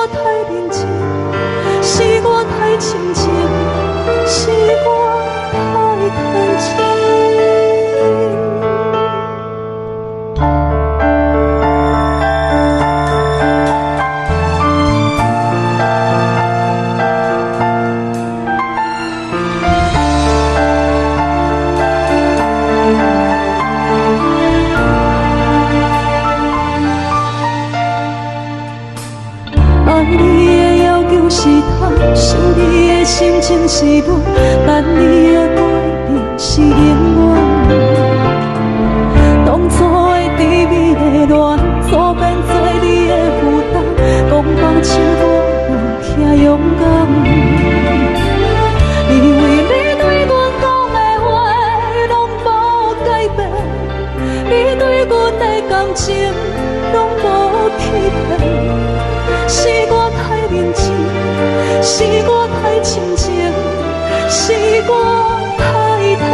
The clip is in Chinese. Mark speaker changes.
Speaker 1: 我太认真，是我太深情，是我太贪心。爱你的要求是他，想你的心情是阮，等你的改变是永远。当初的甜蜜的恋，做变做你的负担，讲放手我无遐勇敢。你为你对阮讲的话，拢无改变，你对阮的感情拢无欺骗。是我太认真，是我太深情，是我太贪